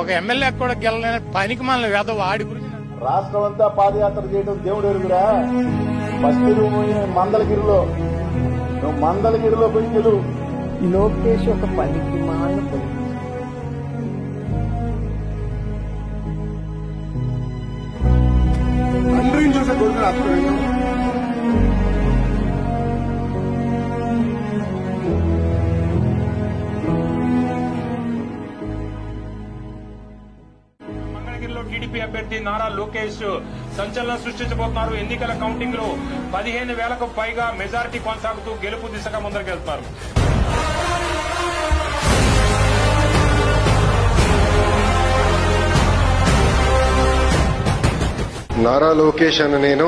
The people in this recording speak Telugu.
ఒక ఎమ్మెల్యే కూడా గెలలేని పనికి మన వేద వాడి గురించి రాష్ట్రం అంతా పాదయాత్ర చేయడం దేవుడు ఎరుగురా. ఫస్ట్ నువ్వు మందలగిరిలో పోయి గెలువు. లోకేష్ ఒక పనికి మాల తండ్రిని చూసే కొడుకుని అప్పుడు మంగళగిరిలో టీడీపీ అభ్యర్థి నారా లోకేష్ సంచలనం సృష్టించబోతున్నారు. ఎన్నికల కౌంటింగ్ లో 15,000కు పైగా మెజారిటీ కొనసాగుతూ గెలుపు దిశగా ముందరికెళ్తున్నారు. నారా లోకేష్ అన్న నేను